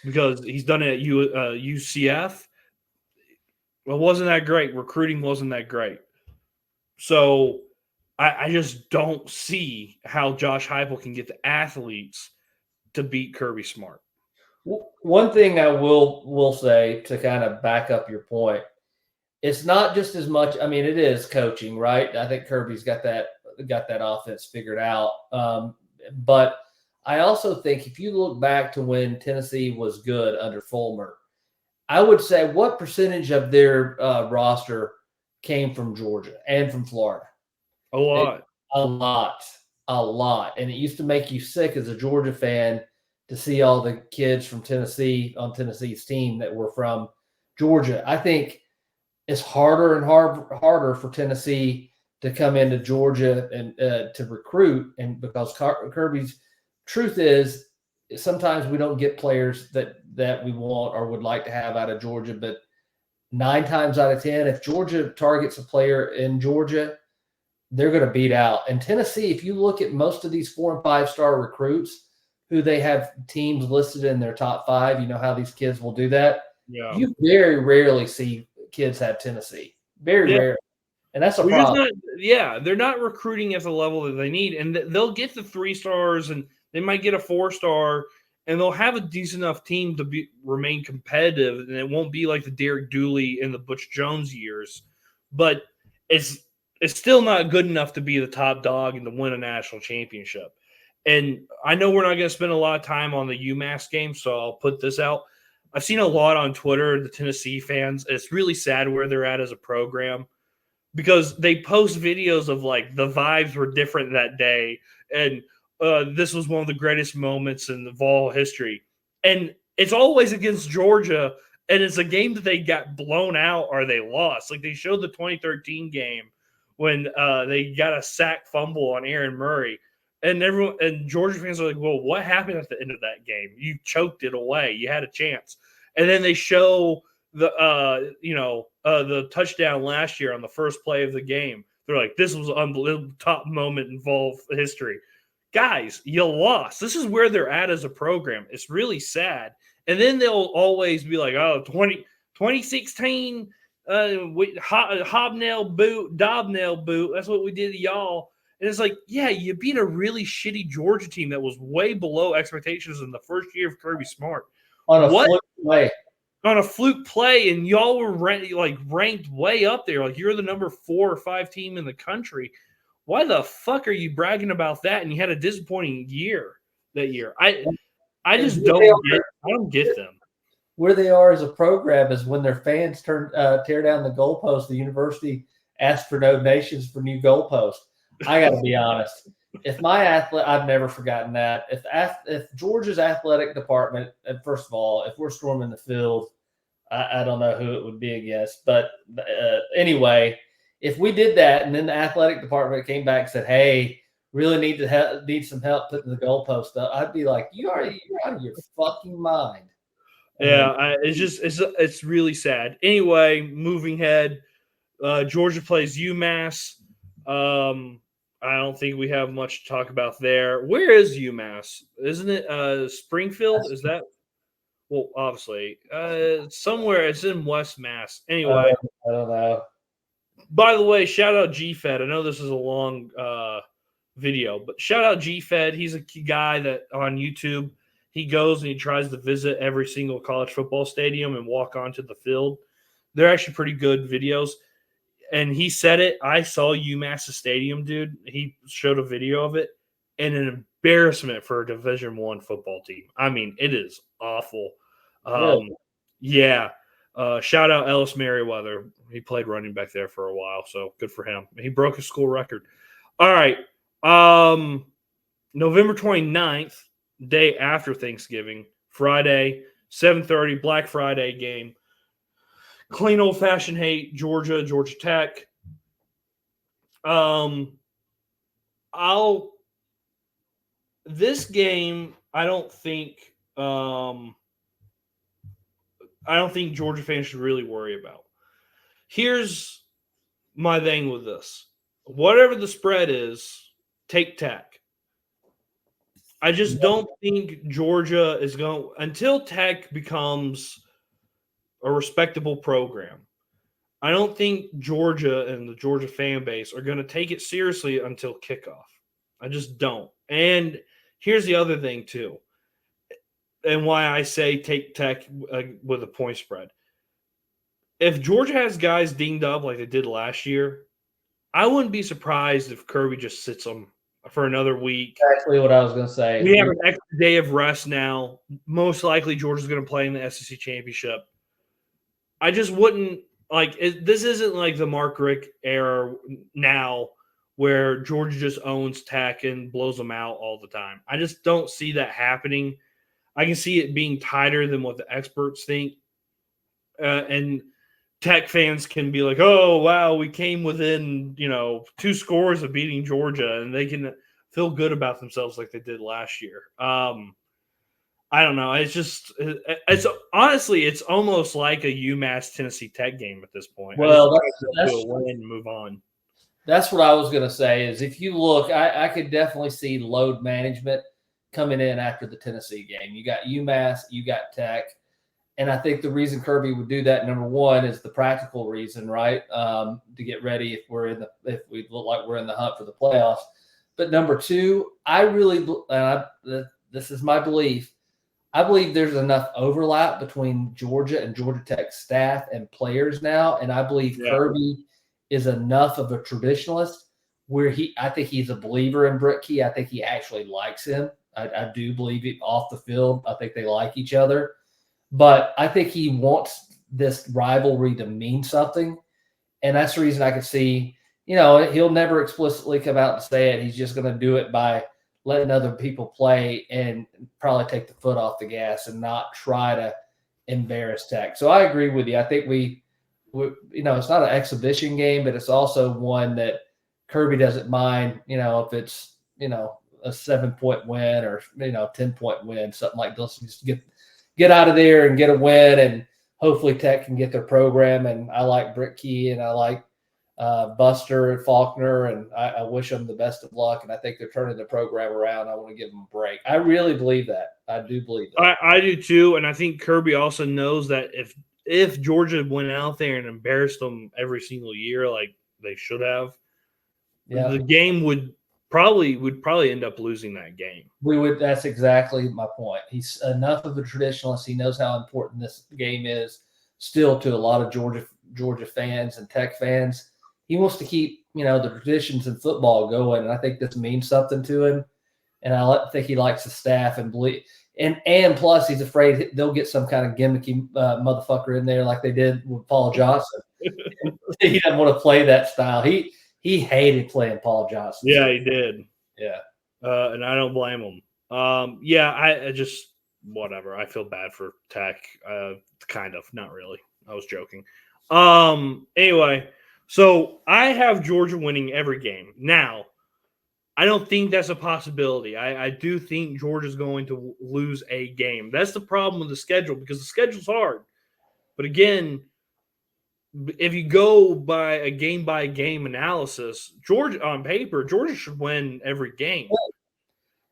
Speaker 1: Because he's done it at UCF. Well, it wasn't that great. Recruiting wasn't that great. So I just don't see how Josh Heupel can get the athletes to beat Kirby Smart.
Speaker 2: One thing I will say to kind of back up your point, it's not just as much. I mean, it is coaching, right? I think Kirby's got that offense figured out. But I also think if you look back to when Tennessee was good under Fulmer, I would say what percentage of their roster came from Georgia and from Florida?
Speaker 1: A lot.
Speaker 2: A lot. a lot. And it used to make you sick as a Georgia fan to see all the kids from Tennessee on Tennessee's team that were from Georgia. I think it's harder and harder for Tennessee to come into Georgia and to recruit. And because Kirby's truth is, sometimes we don't get players that we want or would like to have out of Georgia. But 9 times out of 10, if Georgia targets a player in Georgia, they're going to beat out. And Tennessee, if you look at most of these 4 and 5 star recruits who they have teams listed in their top 5, you know how these kids will do that.
Speaker 1: Yeah.
Speaker 2: You very rarely see kids have Tennessee. Very rare. And that's a problem.
Speaker 1: They're not recruiting at the level that they need. And they'll get the 3 stars and they might get a 4-star and they'll have a decent enough team to remain competitive. And it won't be like the Derek Dooley and the Butch Jones years. But it's still not good enough to be the top dog and to win a national championship. And I know we're not going to spend a lot of time on the UMass game, so I'll put this out. I've seen a lot on Twitter, the Tennessee fans. It's really sad where they're at as a program because they post videos of like the vibes were different that day. And this was one of the greatest moments in the Vol history. And it's always against Georgia. And it's a game that they got blown out or they lost. Like they showed the 2013 game when they got a sack fumble on Aaron Murray. And everyone and Georgia fans are like, well, what happened at the end of that game? You choked it away. You had a chance. And then they show the touchdown last year on the first play of the game. They're like, this was an unbelievable top moment in Vol history. Guys, you lost. This is where they're at as a program. It's really sad. And then they'll always be like, 2016 hobnail boot, dobnail boot. That's what we did to y'all. And it's like, yeah, you beat a really shitty Georgia team that was way below expectations in the first year of Kirby Smart.
Speaker 2: On a fluke play.
Speaker 1: On a fluke play, and y'all were ranked way up there. Like you're the number 4 or 5 team in the country. Why the fuck are you bragging about that? And you had a disappointing year that year. I just don't get them.
Speaker 2: Where they are as a program is when their fans tear down the goalpost. The university asks for donations for new goalposts. I got to be honest. If my athlete, I've never forgotten that. If Georgia's athletic department, and first of all, if we're storming the field, I don't know who it would be against. But anyway, if we did that and then the athletic department came back and said, hey, really need some help putting the goalpost up, I'd be like, you're out of your fucking mind.
Speaker 1: Yeah, it's really sad. Anyway, moving ahead, Georgia plays UMass. I don't think we have much to talk about there. Where is UMass? Isn't it Springfield? Is that? Well, obviously, somewhere. It's in West Mass. Anyway,
Speaker 2: I don't know.
Speaker 1: By the way, shout out GFed. I know this is a long video, but shout out GFed. He's a guy that on YouTube, he goes and he tries to visit every single college football stadium and walk onto the field. They're actually pretty good videos. And he said it. I saw UMass Stadium, dude. He showed a video of it, and an embarrassment for a Division I football team. I mean, it is awful.
Speaker 2: Really?
Speaker 1: Yeah. Shout out Ellis Merriweather. He played running back there for a while, so good for him. He broke his school record. All right. November 29th, day after Thanksgiving, Friday, 7:30, Black Friday game. Clean old-fashioned hate, Georgia Tech. This game, I don't think Georgia fans should really worry about. Here's my thing with this. Whatever the spread is, take Tech. I just don't think Georgia is going until Tech becomes a respectable program. I don't think Georgia and the Georgia fan base are going to take it seriously until kickoff. I just don't. And here's the other thing too, and why I say take Tech with a point spread. If Georgia has guys dinged up like they did last year, I wouldn't be surprised if Kirby just sits them for another week.
Speaker 2: Exactly what I was going to say.
Speaker 1: We have an extra day of rest now. Most likely Georgia's going to play in the SEC championship. I just wouldn't this isn't like the Mark Richt era now where Georgia just owns Tech and blows them out all the time. I just don't see that happening. I can see it being tighter than what the experts think. And Tech fans can be like, oh, wow, we came within, 2 scores of beating Georgia, and they can feel good about themselves like they did last year. I don't know. It's honestly, it's almost like a UMass Tennessee Tech game at this point. I just
Speaker 2: Well,
Speaker 1: want to win and move on.
Speaker 2: that's what I was going to say is if you look, I could definitely see load management coming in after the Tennessee game. You got UMass, you got Tech. And I think the reason Kirby would do that, number one, is the practical reason, right? To get ready if we look like we're in the hunt for the playoffs. But number two, this is my belief. I believe there's enough overlap between Georgia and Georgia Tech staff and players now, and I believe Kirby is enough of a traditionalist where I think he's a believer in Britt Key. I think he actually likes him. I do believe it off the field. I think they like each other. But I think he wants this rivalry to mean something. And that's the reason I could see, he'll never explicitly come out and say it. He's just going to do it by letting other people play and probably take the foot off the gas and not try to embarrass Tech. So I agree with you. I think it's not an exhibition game, but it's also one that Kirby doesn't mind, if it's, a 7-point win or, 10-point win, something like this. Just get out of there and get a win, and hopefully Tech can get their program. And I like Britt Key and I like Buster and Faulkner, and I wish them the best of luck. And I think they're turning the program around. I want to give them a break. I really believe that. I do believe that.
Speaker 1: I do too, and I think Kirby also knows that if Georgia went out there and embarrassed them every single year like they should have, the game would probably end up losing that game.
Speaker 2: That's exactly my point. He's enough of a traditionalist. He knows how important this game is still to a lot of Georgia fans and Tech fans. He wants to keep, the traditions in football going, and I think this means something to him. And I think he likes the staff and believe. And plus, he's afraid they'll get some kind of gimmicky motherfucker in there like they did with Paul Johnson. He doesn't want to play that style. He hated playing Paul Johnson.
Speaker 1: Yeah, he did.
Speaker 2: Yeah.
Speaker 1: And I don't blame him. I just whatever. I feel bad for Tech. Kind of, not really. I was joking. Anyway, so I have Georgia winning every game. Now, I don't think that's a possibility. I do think Georgia's going to lose a game. That's the problem with the schedule because the schedule's hard. But again, if you go by a game-by-game analysis, Georgia on paper, Georgia should win every game.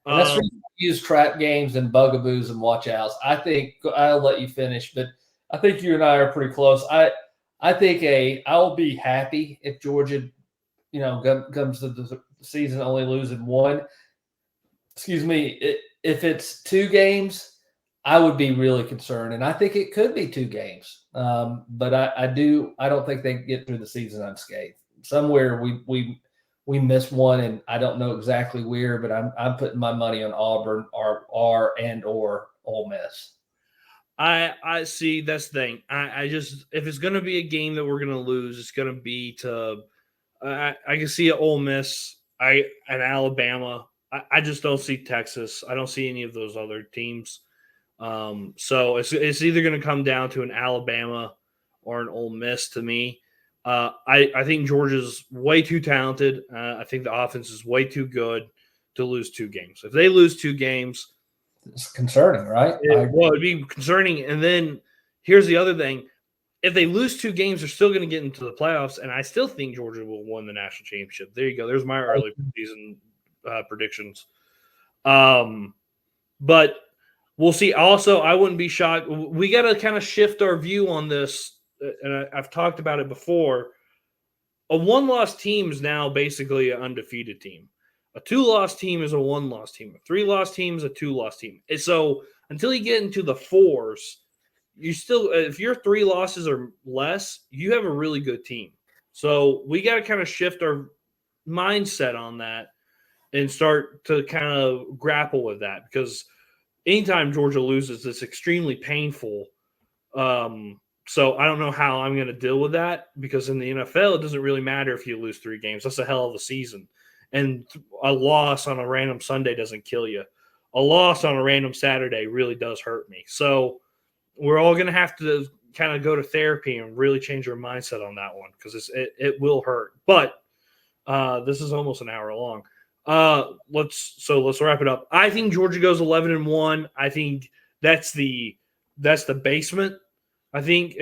Speaker 2: And that's where you use trap games and bugaboos and watch-outs. I think I'll let you finish, but I think you and I are pretty close. I think I'll be happy if Georgia, comes to the season only losing one. Excuse me. If it's 2 games, I would be really concerned, and I think it could be 2 games. But I don't think they get through the season unscathed. Somewhere we miss one, and I don't know exactly where, but I'm putting my money on Auburn or Ole Miss.
Speaker 1: I see. That's the thing. I just if it's going to be a game that we're going to lose, it's going to be to. I can see an Ole Miss, an Alabama. I just don't see Texas. I don't see any of those other teams. So it's either going to come down to an Alabama or an Ole Miss to me. I think Georgia's way too talented. I think the offense is way too good to lose 2 games. If they lose 2 games,
Speaker 2: it's concerning, right?
Speaker 1: It'd be concerning. And then here's the other thing. If they lose 2 games, they're still going to get into the playoffs, and I still think Georgia will win the national championship. There you go. There's my early season predictions. But we'll see. Also, I wouldn't be shocked. We got to kind of shift our view on this, and I've talked about it before. A 1-loss team is now basically an undefeated team. A 2-loss team is a 1-loss team. A 3-loss team is a 2-loss team. And so until you get into the 4s, you still, if you're 3 losses or less, you have a really good team. So we got to kind of shift our mindset on that and start to kind of grapple with that because anytime Georgia loses, it's extremely painful. So I don't know how I'm going to deal with that because in the NFL, it doesn't really matter if you lose 3 games. That's a hell of a season. And a loss on a random Sunday doesn't kill you. A loss on a random Saturday really does hurt me. So we're all going to have to kind of go to therapy and really change our mindset on that one because it will hurt. But this is almost an hour long. Let's wrap it up. I think Georgia goes 11-1. I think that's the basement. I think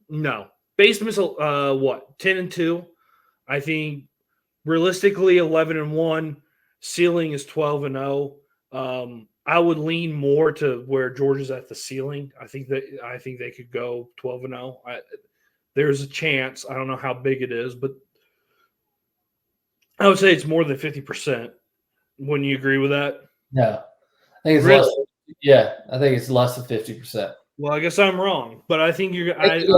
Speaker 1: no, basement's what 10-2. I think realistically 11-1. Ceiling is 12-0. I would lean more to where Georgia's at the ceiling. I think they could go 12-0. There's a chance. I don't know how big it is, but I would say it's more than 50%. Wouldn't you agree with that?
Speaker 2: No, I think it's
Speaker 1: really?
Speaker 2: I think it's less than 50%.
Speaker 1: Well, I guess I'm wrong, but I think you're. I think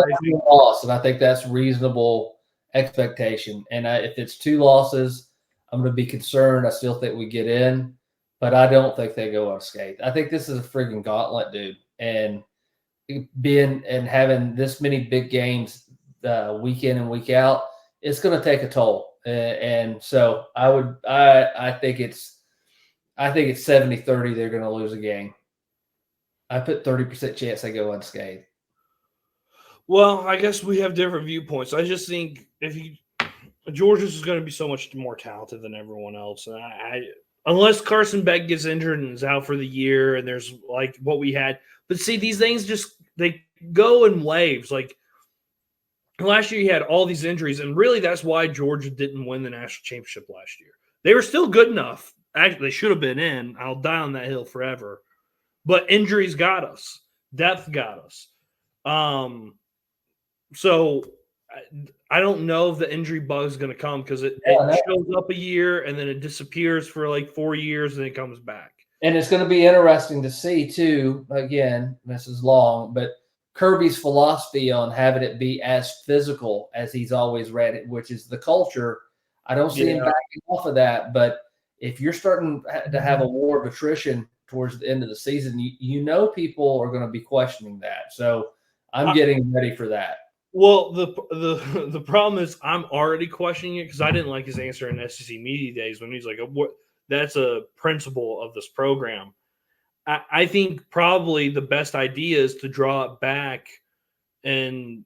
Speaker 2: loss, and I think that's reasonable expectation. And if it's 2 losses, I'm going to be concerned. I still think we get in, but I don't think they go unscathed. I think this is a friggin' gauntlet, dude. And having this many big games week in and week out, it's going to take a toll. And so I think it's 70-30. They're going to lose a game. I put 30% chance they go unscathed.
Speaker 1: Well, I guess we have different viewpoints. I just think Georgia's is going to be so much more talented than everyone else, and unless Carson Beck gets injured and is out for the year, and there's like what we had. But see, these things they go in waves. Like last year, you had all these injuries, and really that's why Georgia didn't win the national championship last year. They were still good enough. Actually, they should have been in. I'll die on that hill forever. But injuries got us. Depth got us. So I don't know if the injury bug is going to come because it shows up a year and then it disappears for like 4 years and it comes back.
Speaker 2: And it's going to be interesting to see too. Again, this is long, but Kirby's philosophy on having it be as physical as he's always read it, which is the culture. I don't see him backing off of that. But if you're starting to have a war of attrition towards the end of the season, you know people are going to be questioning that. So I'm getting ready for that.
Speaker 1: Well, the problem is I'm already questioning it because I didn't like his answer in SEC Media Days when he's like, "What? That's a principle of this program." I think probably the best idea is to draw it back and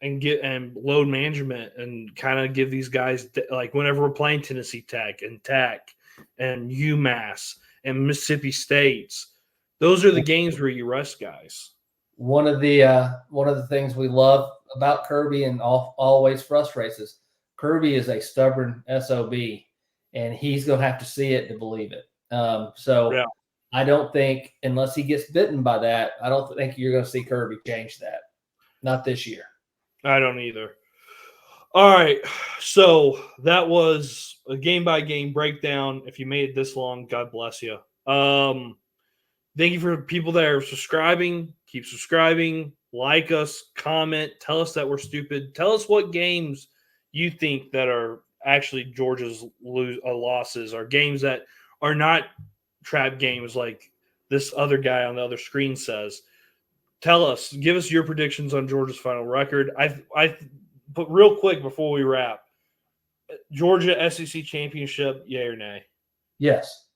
Speaker 1: load management and kind of give these guys like whenever we're playing Tennessee Tech and UMass and Mississippi State's, those are the games where you rest guys.
Speaker 2: One of the things we love about Kirby and always frustrates us, Kirby is a stubborn SOB, and he's going to have to see it to believe it. Yeah. I don't think, unless he gets bitten by that, I don't think you're going to see Kirby change that. Not this year. I
Speaker 1: don't either. All right. So that was a game-by-game breakdown. If you made it this long, God bless you. Thank you for people that are subscribing. Keep subscribing. Like us. Comment. Tell us that we're stupid. Tell us what games you think that are actually Georgia's losses or games that are not trap games like this other guy on the other screen says. Tell us. Give us your predictions on Georgia's final record. But real quick before we wrap, Georgia SEC championship, yay or nay?
Speaker 2: Yes.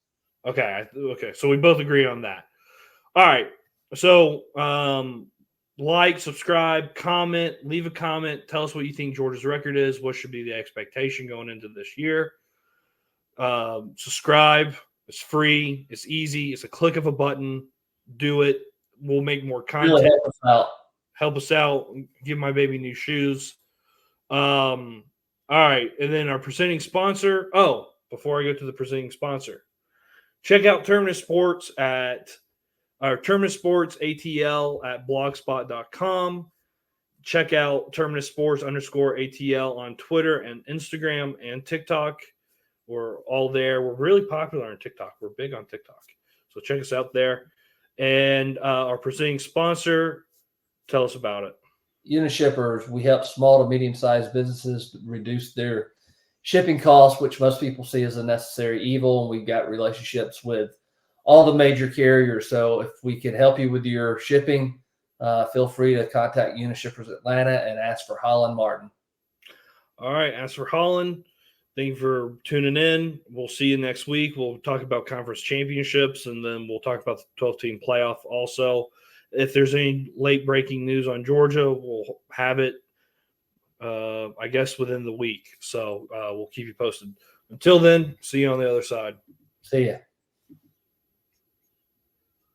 Speaker 1: Okay. So we both agree on that. All right. So like, subscribe, comment, leave a comment. Tell us what you think Georgia's record is. What should be the expectation going into this year? Subscribe. It's free. It's easy. It's a click of a button. Do it. We'll make more content.
Speaker 2: Really
Speaker 1: help us out. Give my baby new shoes. All right. And then our presenting sponsor. Oh, before I go to the presenting sponsor, check out Terminus Sports Terminus Sports ATL at blogspot.com. Check out Terminus Sports _ATL on Twitter and Instagram and TikTok. We're all there. We're really popular on TikTok. We're big on TikTok. So check us out there. And our presenting sponsor, tell us about it.
Speaker 2: Unishippers, we help small to medium-sized businesses reduce their shipping costs, which most people see as a necessary evil. And we've got relationships with all the major carriers. So if we can help you with your shipping, feel free to contact Unishippers Atlanta and ask for Holland Martin.
Speaker 1: All right. As for Holland, thank you for tuning in. We'll see you next week. We'll talk about conference championships, and then we'll talk about the 12-team playoff also. If there's any late breaking news on Georgia, we'll have it, I guess, within the week. So we'll keep you posted. Until then, see you on the other side.
Speaker 2: See ya.